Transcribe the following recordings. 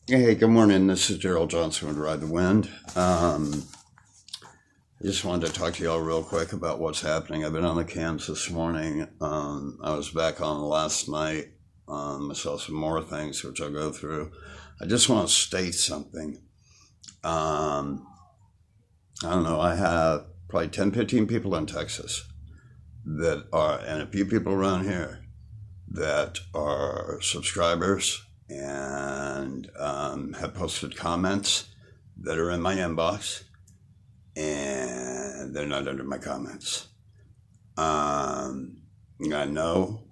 Hey, good morning. This is Gerald Johnson with Ride the Wind. I just wanted to talk to y'all real quick about what's happening. I've been on the cams this morning. I was back on last night. I saw some more things which I'll go through. I just want to state something. I don't know. I have probably 10, 15 people in Texas that are, and a few people around here that are subscribers and have posted comments that are in my inbox, and they're not under my comments. I know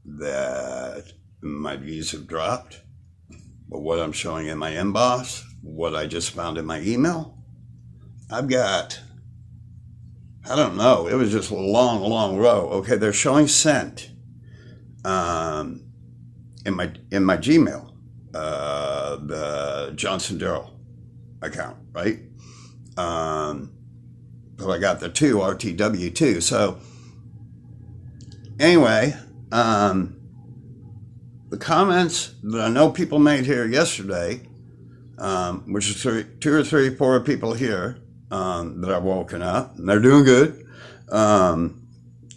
that my views have dropped, but what I'm showing in my inbox, what I just found in my email, I've got, I don't know, it was just a long row. Okay, they're showing sent in my Gmail, the Johnson Darrell account, right? But I got the two RTW too. So anyway, the comments that I know people made here yesterday, which is two or three, four people here that I've woken up, and they're doing good. Kind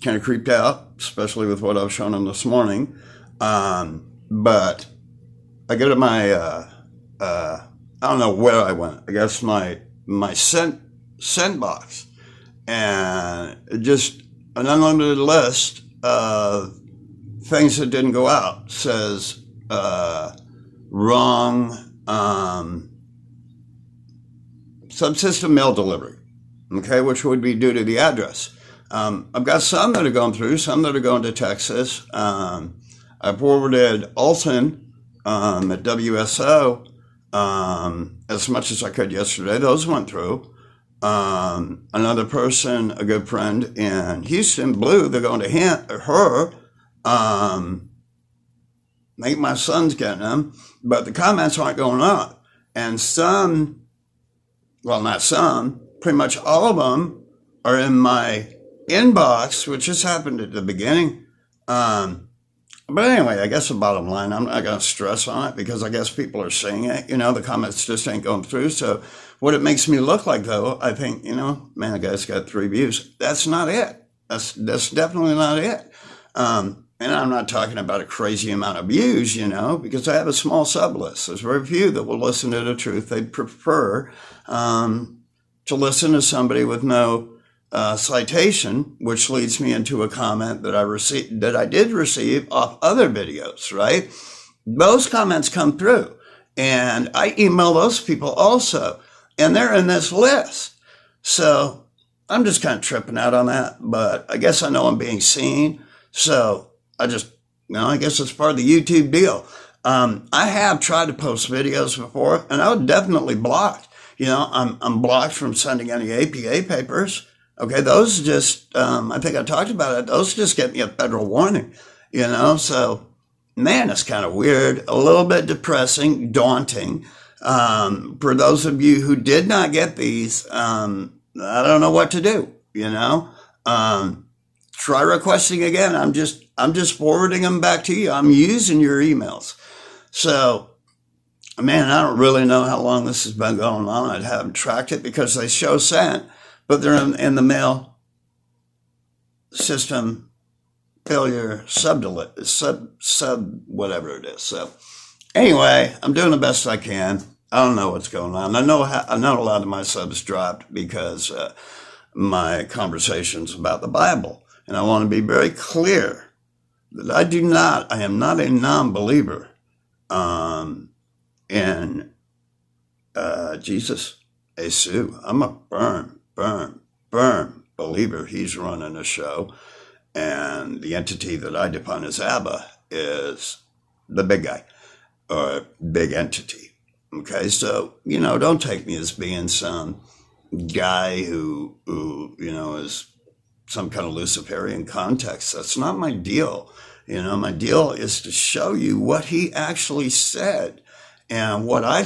of creeped out, especially with what I've shown them this morning. But I go to my, I don't know where I went. I guess my sent box, and just an unlimited list of things that didn't go out. Says wrong subsystem mail delivery. Okay, which would be due to the address. I've got some that are going through, some that are going to Texas. I forwarded Alton at WSO as much as I could yesterday. Those went through. Another person, a good friend in Houston, Blue, they're going to her. I think my son's getting them, but the comments aren't going up. And some, well, not some, pretty much all of them are in my inbox, which just happened at the beginning. But anyway, I guess the bottom line, I'm not going to stress on it because I guess people are seeing it. The comments just ain't going through. So what it makes me look like, though, I think, man, the guy's got 3 views. That's not it. That's definitely not it. And I'm not talking about a crazy amount of views, because I have a small sub list. There's very few that will listen to the truth. They'd prefer to listen to somebody with no citation, which leads me into a comment that I did receive off other videos, right? Those comments come through, and I email those people also, and they're in this list. So I'm just kind of tripping out on that, but I guess I know I'm being seen. So I guess it's part of the YouTube deal. I have tried to post videos before, and I was definitely blocked. I'm blocked from sending any APA papers. Okay, those just, I think I talked about it, those just get me a federal warning, so, man, it's kind of weird, a little bit depressing, daunting. For those of you who did not get these, I don't know what to do, try requesting again. I'm just forwarding them back to you. I'm using your emails. So, man, I don't really know how long this has been going on. I haven't tracked it because they show sent, but they're in the mail system failure sub whatever it is. So anyway, I'm doing the best I can. I don't know what's going on. I know a lot of my subs dropped because my conversations about the Bible, and I want to be very clear that I am not a non-believer in Jesus Yesu. I'm a firm believer he's running a show, and the entity that I define as Abba is the big guy, or big entity. Okay, so, don't take me as being some guy who is some kind of Luciferian context. That's not my deal. My deal is to show you what he actually said, and what I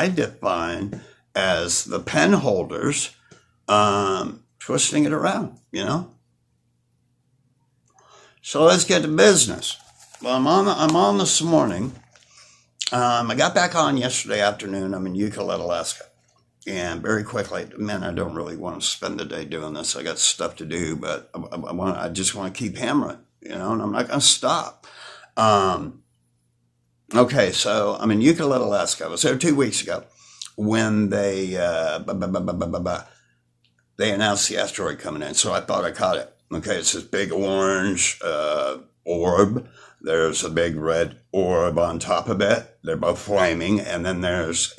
define as the pen holders twisting it around, So let's get to business. Well, I'm on this morning. I got back on yesterday afternoon. I'm in Euclid, Alaska. And very quickly, man, I don't really want to spend the day doing this. I got stuff to do, but I just want to keep hammering, and I'm not going to stop. Okay, so I'm in Euclid, Alaska. I was there 2 weeks ago when they announced the asteroid coming in. So I thought I caught it. Okay, it's this big orange orb. There's a big red orb on top of it. They're both flaming, and then there's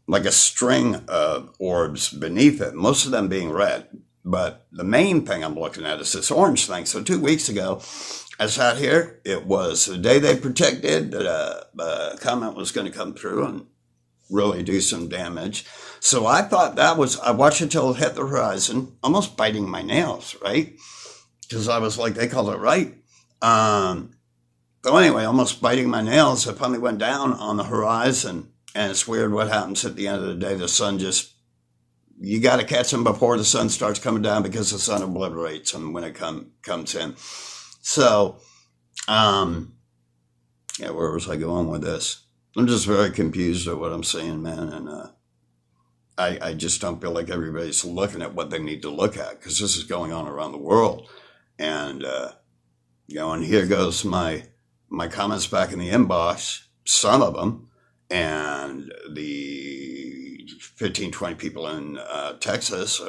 like a string of orbs beneath it, most of them being red. But the main thing I'm looking at is this orange thing. So 2 weeks ago, I sat here. It was the day they predicted that a comet was going to come through and really do some damage. So I thought I watched it till it hit the horizon, almost biting my nails, right? Because I was like, they called it right. So anyway, almost biting my nails. I finally went down on the horizon, and it's weird what happens at the end of the day. The sun you got to catch them before the sun starts coming down, because the sun obliterates them when it comes in. So, where was I going with this? I'm just very confused at what I'm saying, man. And I just don't feel like everybody's looking at what they need to look at, because this is going on around the world. And, and here goes my comments back in the inbox, some of them, and the 15, 20 people in Texas,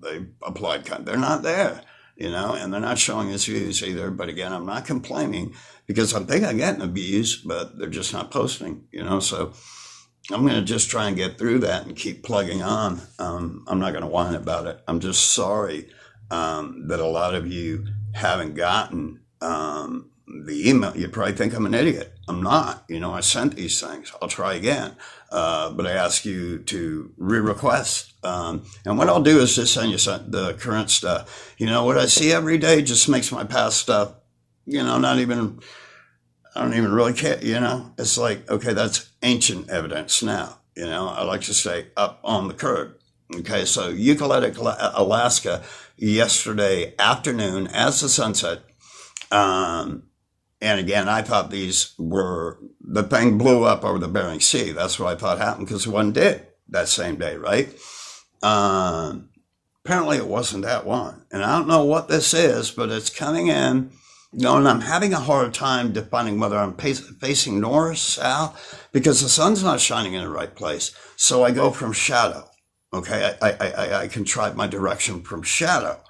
they applied. They're not there, and they're not showing us views either. But again, I'm not complaining, because I think I'm getting the views, but they're just not posting, So I'm going to just try and get through that and keep plugging on. I'm not going to whine about it. I'm just sorry that a lot of you haven't gotten the email. You probably think I'm an idiot. I'm not. I sent these things. I'll try again. But I ask you to re-request. And what I'll do is just send you the current stuff. What I see every day just makes my past stuff, I don't even really care, It's like, okay, that's ancient evidence now. I like to stay up on the curve. Okay, so Euclid, Alaska, yesterday afternoon as the sun set. And again, I thought the thing blew up over the Bering Sea. That's what I thought happened, because one did that same day, right? Apparently it wasn't that one. And I don't know what this is, but it's coming in, and I'm having a hard time defining whether I'm facing north, south, because the sun's not shining in the right place. So I go from shadow. Okay, I contrive my direction from shadow.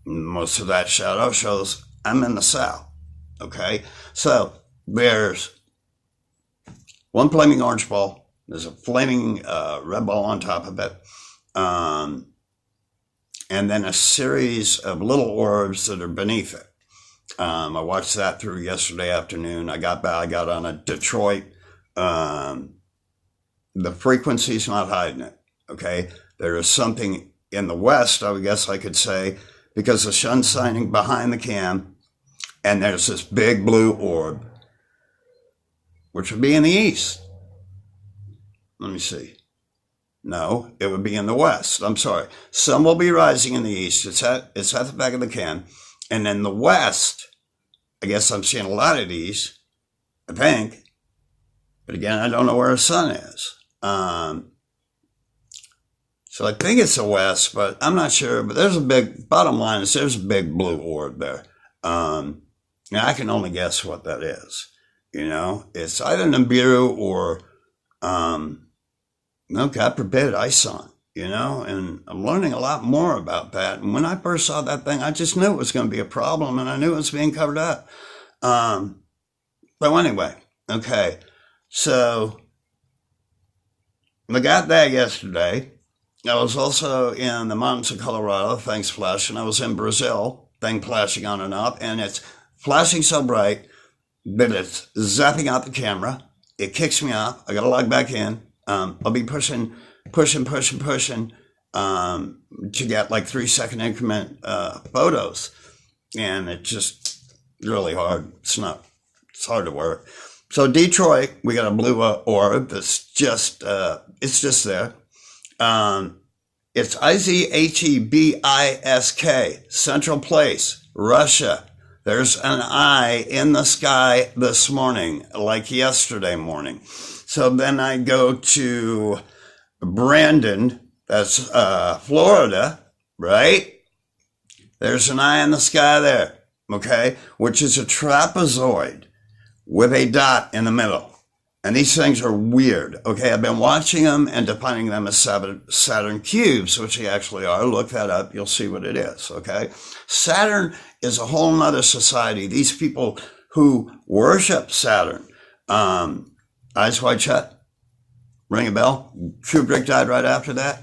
Most of that shadow shows I'm in the south. Okay, so there's one flaming orange ball. There's a flaming red ball on top of it. And then a series of little orbs that are beneath it. I watched that through yesterday afternoon. I got on a Detroit. The frequency's not hiding it. Okay, there is something in the west, I guess I could say, because the sun's shining behind the cam, and there's this big blue orb, which would be in the east. Let me see. No, it would be in the west. I'm sorry. Sun will be rising in the east. It's at the back of the can. And in the west, I guess I'm seeing a lot of these, I think. But again, I don't know where the sun is. So I think it's the west, but I'm not sure. But bottom line is there's a big blue orb there. Now I can only guess what that is. It's either Nibiru or, God forbid, ISON, and I'm learning a lot more about that. And when I first saw that thing, I just knew it was going to be a problem, and I knew it was being covered up. But anyway, okay. So I got that yesterday. I was also in the mountains of Colorado, things flashing. I was in Brazil, thing flashing on and off, and it's flashing so bright that it's zapping out the camera. It kicks me off. I got to log back in. I'll be pushing to get like 3-second increment photos, and it's just really hard. It's hard to work. So Detroit, we got a blue orb that's just there. It's IZHEBISK, Central Place, Russia. There's an eye in the sky this morning, like yesterday morning. So then I go to Brandon, that's Florida, right? There's an eye in the sky there, okay? Which is a trapezoid with a dot in the middle. And these things are weird, okay? I've been watching them and defining them as Saturn cubes, which they actually are. Look that up. You'll see what it is, okay? Saturn is a whole nother society. These people who worship Saturn, Eyes Wide Shut, ring a bell. Kubrick died right after that.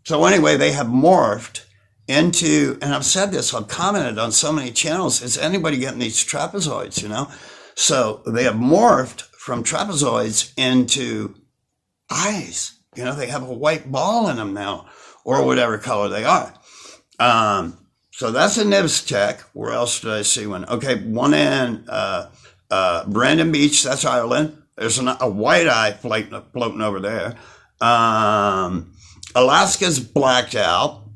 So anyway, they have morphed into, and I've said this, I've commented on so many channels, is anybody getting these trapezoids, you know? So they have morphed from trapezoids into eyes. You know, they have a white ball in them now, or whatever color they are. So that's a NIBS tech. Where else did I see one? Okay, one in Brandon Beach, that's Ireland. There's a white eye floating over there. Alaska's blacked out.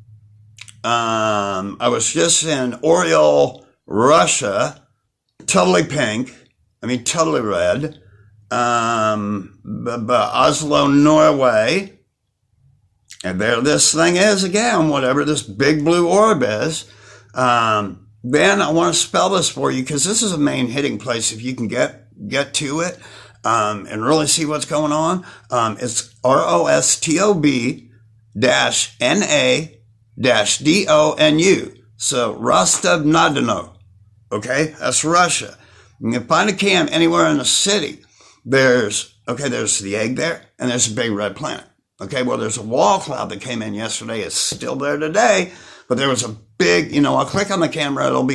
I was just in Oriel, Russia, totally pink. I mean, totally red. Oslo, Norway. And there this thing is again, whatever this big blue orb is. Then I want to spell this for you because this is a main hitting place if you can get to it and really see what's going on. It's ROSTOB-NA-DONU. So Rostov-na-Donu. Okay, that's Russia. You can find a cam anywhere in the city. There's the egg there, and there's a big red planet. Okay, well, there's a wall cloud that came in yesterday. It's still there today, but there was a big, I'll click on the camera, and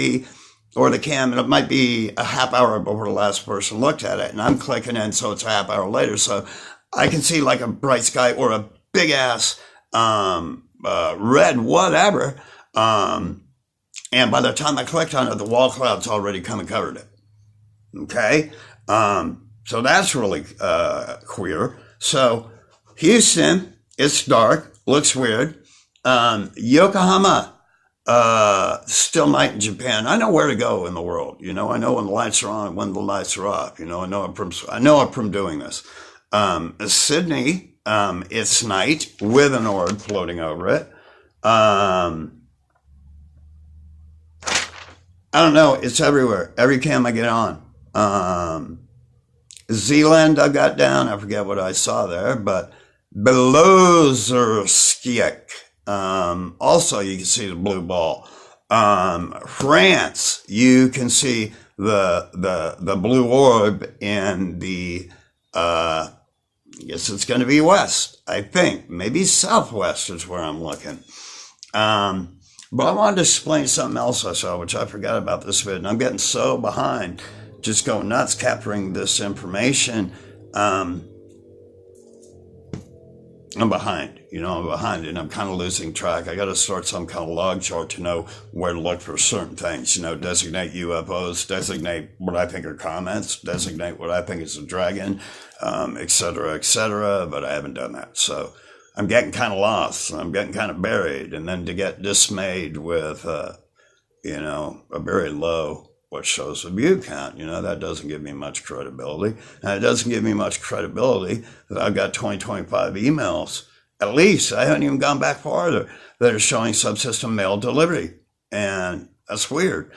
it might be a half hour before the last person looked at it, and I'm clicking in, so it's a half hour later, so I can see like a bright sky or a big ass red whatever, and by the time I clicked on it, the wall cloud's already come and covered it. Okay, so that's really queer. So Houston, it's dark, looks weird. Yokohama, still night in Japan. I know where to go in the world. I know when the lights are on and when the lights are off. I know I'm from doing this. Sydney, it's night with an orb floating over it. I don't know. It's everywhere. Every cam I get on. Zealand I got down. I forget what I saw there, but Belozerskiek. Also, you can see the blue ball. France, you can see the blue orb in the, I guess it's going to be west, I think. Maybe southwest is where I'm looking. But I wanted to explain something else I saw, which I forgot about this vid, and I'm getting so behind, just going nuts capturing this information. I'm behind, and I'm kind of losing track. I got to start some kind of log chart to know where to look for certain things, designate UFOs, designate what I think are comets, designate what I think is a dragon, et cetera, but I haven't done that. So I'm getting kind of lost. I'm getting kind of buried. And then to get dismayed with, a very low, what shows the view count, that doesn't give me much credibility. And it doesn't give me much credibility that I've got 2025 emails, at least, I haven't even gone back farther, that are showing subsystem mail delivery. And that's weird.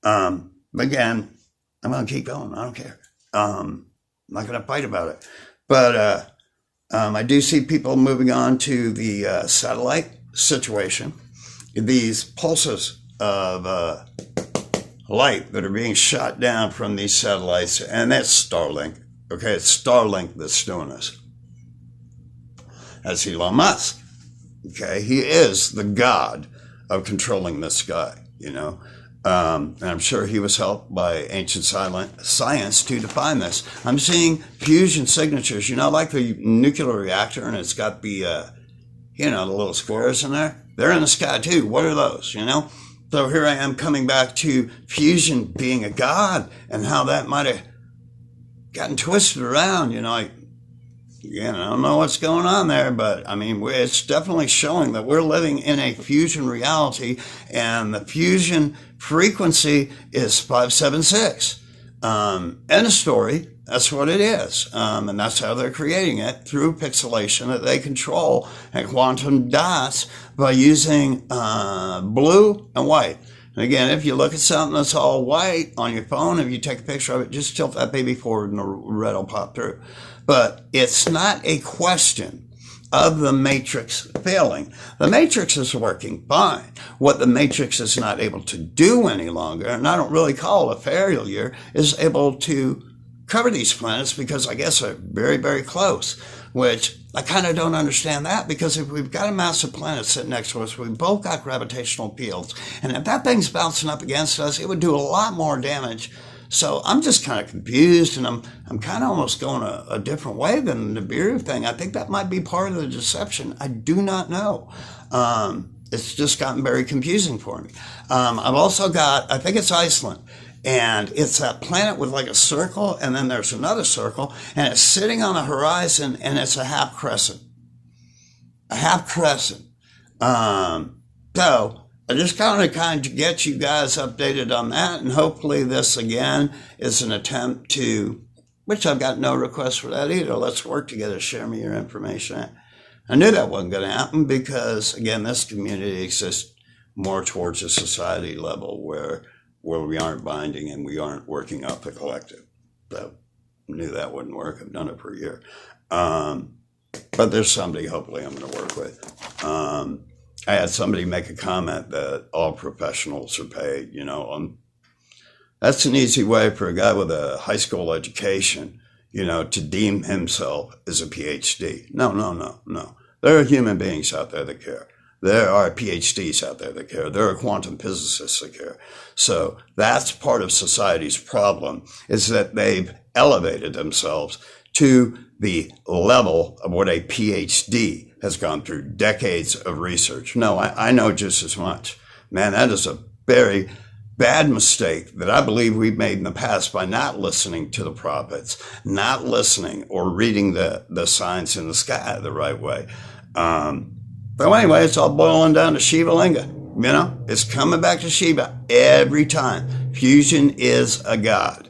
Again, I'm going to keep going. I don't care. I'm not going to fight about it. But I do see people moving on to the satellite situation. These pulses of light that are being shot down from these satellites, and that's Starlink. Okay, it's Starlink that's doing this. That's Elon Musk. Okay, he is the god of controlling the sky, and I'm sure he was helped by ancient science to define this. I'm seeing fusion signatures, like the nuclear reactor, and it's got the, the little squares in there. They're in the sky too. What are those, So here I am coming back to fusion being a god and how that might have gotten twisted around, Again, I don't know what's going on there, but I mean, it's definitely showing that we're living in a fusion reality, and the fusion frequency is 576. End of story. That's what it is. And that's how they're creating it, through pixelation that they control and quantum dots by using blue and white. And again, if you look at something that's all white on your phone, if you take a picture of it, just tilt that baby forward and the red will pop through. But it's not a question of the matrix failing. The matrix is working fine. What the matrix is not able to do any longer, and I don't really call it a failure, is able to cover these planets, because I guess they're very, very close, which I kind of don't understand that, because if we've got a massive planet sitting next to us, we've both got gravitational fields, and if that thing's bouncing up against us, it would do a lot more damage. So I'm just kind of confused, and I'm kind of almost going a different way than the Nibiru thing. I think that might be part of the deception. I do not know. It's just gotten very confusing for me. I've also got, I think it's Iceland, and it's that planet with like a circle, and then there's another circle, and it's sitting on the horizon, and it's a half crescent. A half crescent. So I just kind of get you guys updated on that, and hopefully this again is an attempt to, which I've got no request for that either. Let's work together. Share me your information. I knew that wasn't going to happen, because again, this community exists more towards a society level where we aren't binding and we aren't working off the collective. So I knew that wouldn't work. I've done it for a year. But there's somebody hopefully I'm going to work with. I had somebody make a comment that all professionals are paid, that's an easy way for a guy with a high school education, to deem himself as a PhD. No. There are human beings out there that care. There are PhDs out there that care. There are quantum physicists that care. So that's part of society's problem, is that they've elevated themselves to the level of what a PhD has gone through decades of research. No, I know just as much. Man, that is a very bad mistake that I believe we've made in the past by not listening to the prophets, not listening or reading the signs in the sky the right way. But anyway, it's all boiling down to Shiva Linga. It's coming back to Shiva every time. Fusion is a god.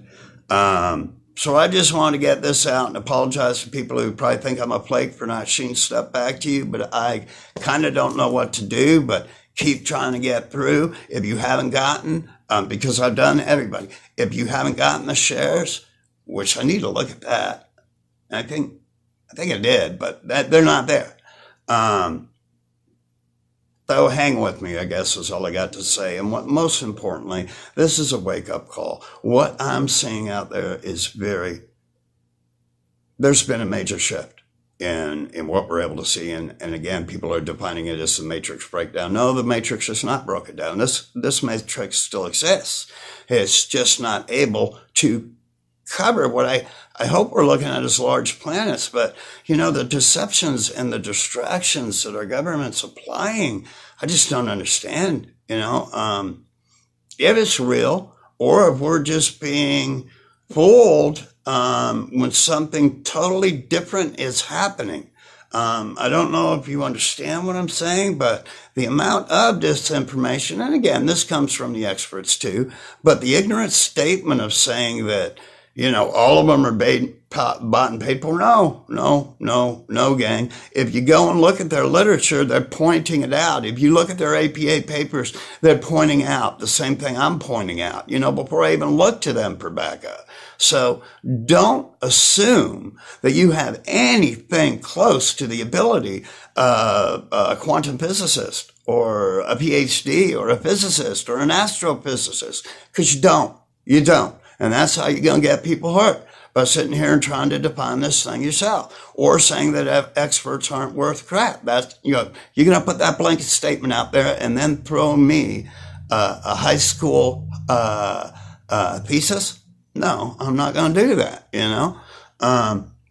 So I just want to get this out and apologize to people who probably think I'm a flake for not shooting stuff back to you, but I kind of don't know what to do, but keep trying to get through. If you haven't gotten, because I've done everybody, if you haven't gotten the shares, which I need to look at that. I think I did, but they're not there. So hang with me, I guess, is all I got to say. And what most importantly, this is a wake-up call. What I'm seeing out there is there's been a major shift in what we're able to see. And again, people are defining it as the matrix breakdown. No, the matrix is not broken down. This matrix still exists. It's just not able to cover what I hope we're looking at as large planets, but the deceptions and the distractions that our government's applying, I just don't understand, if it's real or if we're just being fooled when something totally different is happening. I don't know if you understand what I'm saying, but the amount of disinformation, and again, this comes from the experts too, but the ignorant statement of saying that all of them are bought and paid for. No, gang. If you go and look at their literature, they're pointing it out. If you look at their APA papers, they're pointing out the same thing I'm pointing out, before I even look to them for backup. So don't assume that you have anything close to the ability of a quantum physicist or a PhD or a physicist or an astrophysicist, because you don't. You don't. And that's how you're going to get people hurt, by sitting here and trying to define this thing yourself, or saying that experts aren't worth crap. That's, you're going to put that blanket statement out there and then throw me a high school thesis? No, I'm not going to do that,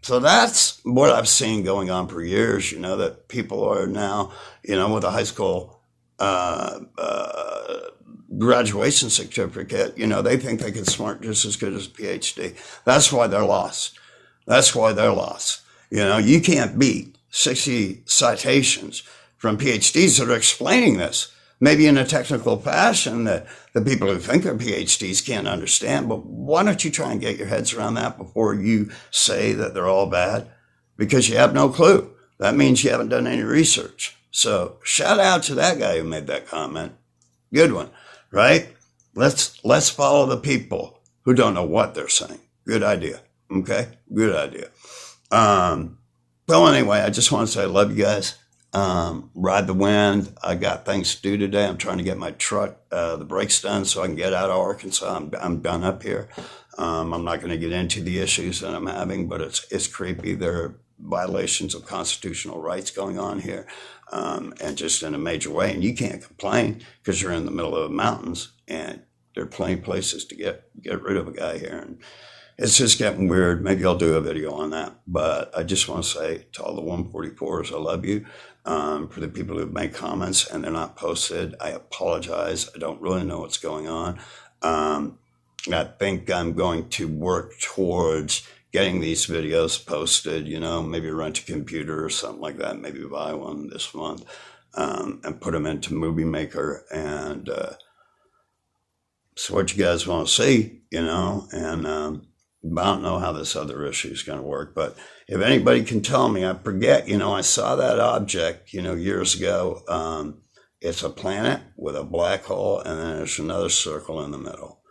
So that's what I've seen going on for years, that people are now, with a high school graduation certificate, they think they can smart just as good as a PhD. That's why they're lost. You know, you can't beat 60 citations from PhDs that are explaining this, maybe in a technical fashion that the people who think they're PhDs can't understand. But why don't you try and get your heads around that before you say that they're all bad? Because you have no clue. That means you haven't done any research. So shout out to that guy who made that comment. Good one, right? Let's follow the people who don't know what they're saying. Good idea. Okay? Good idea. Well, anyway, I just want to say I love you guys. Ride the wind. I got things to do today. I'm trying to get my truck, the brakes done so I can get out of Arkansas. I'm done up here. I'm not going to get into the issues that I'm having, but it's creepy. There are violations of constitutional rights going on here, and just in a major way. And you can't complain because you're in the middle of the mountains and there are plenty of places to get rid of a guy here. And it's just getting weird. Maybe I'll do a video on that. But I just want to say to all the 144s, I love you. For the people who've made comments and they're not posted, I apologize. I don't really know what's going on. I think I'm going to work towards getting these videos posted, you know, maybe rent a computer or something like that, maybe buy one this month, and put them into Movie Maker. And so what you guys want to see, you know, and I don't know how this other issue is going to work, but if anybody can tell me, I forget, you know, I saw that object, you know, years ago. It's a planet with a black hole, and then there's another circle in the middle.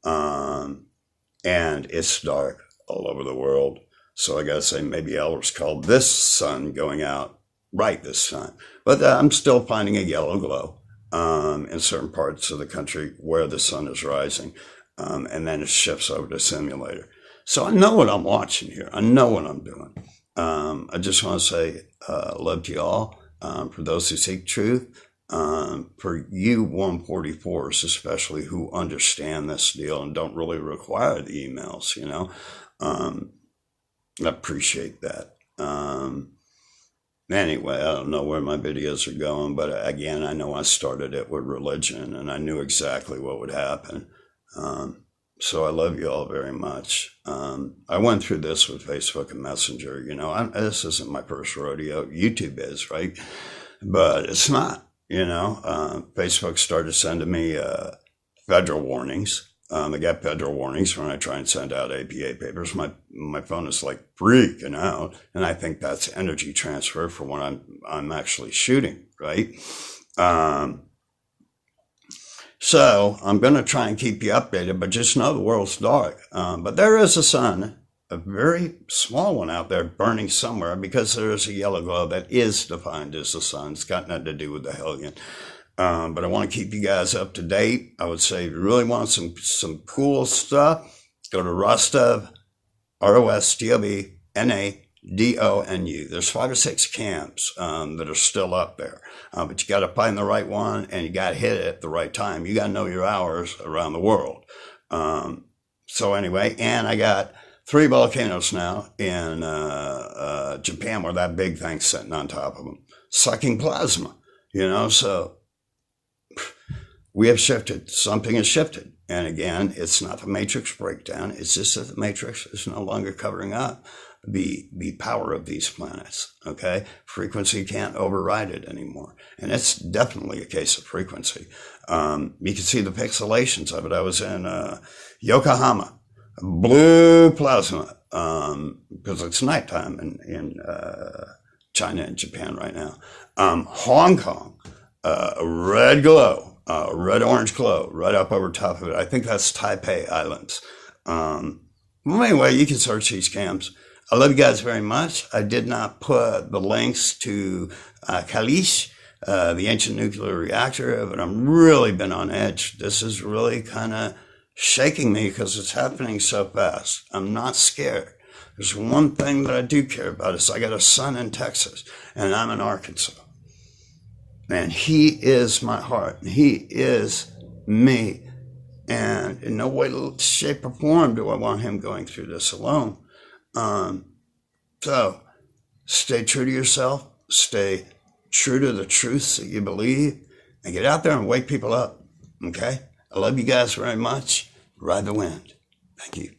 And it's dark all over the world. So I got to say, maybe Elders called this sun going out right this time. But I'm still finding a yellow glow in certain parts of the country where the sun is rising. And then it shifts over to simulator. So I know what I'm watching here. I know what I'm doing. I just want to say love to you all. For those who seek truth, for you 144s especially, who understand this deal and don't really require the emails, you know, I appreciate that. Anyway, I don't know where my videos are going, but again, I know I started it with religion and I knew exactly what would happen. So I love you all very much. I went through this with Facebook and Messenger. You know, this isn't my first rodeo. YouTube is, right? But it's not, you know. Facebook started sending me federal warnings. I get federal warnings when I try and send out APA papers. My phone is like freaking out. And I think that's energy transfer for when I'm actually shooting, right? So I'm going to try and keep you updated, but just know the world's dark. But there is a sun, a very small one out there burning somewhere, because there is a yellow glow that is defined as the sun. It's got nothing to do with the hellion. But I want to keep you guys up to date. I would say if you really want some cool stuff, go to Rostov, ROSTOVNADONU. There's 5 or 6 camps that are still up there. But you got to find the right one, and you got to hit it at the right time. You got to know your hours around the world. So anyway, and I got 3 volcanoes now in Japan, where that big thing's sitting on top of them, sucking plasma, you know. So we have shifted. Something has shifted. And again, it's not the matrix breakdown. It's just that the matrix is no longer covering up the power of these planets, okay? Frequency can't override it anymore. And it's definitely a case of frequency. You can see the pixelations of it. I was in Yokohama, blue plasma, because it's nighttime in China and Japan right now. Hong Kong, red glow. Red-orange glow right up over top of it. I think that's Taipei Islands. Well, anyway, you can search these camps. I love you guys very much. I did not put the links to Kalish, the ancient nuclear reactor, but I'm really been on edge. This is really kind of shaking me because it's happening so fast. I'm not scared. There's one thing that I do care about is I got a son in Texas, and I'm in Arkansas. And he is my heart. He is me. And in no way, shape, or form do I want him going through this alone. So stay true to yourself. Stay true to the truths that you believe. And get out there and wake people up. Okay? I love you guys very much. Ride the wind. Thank you.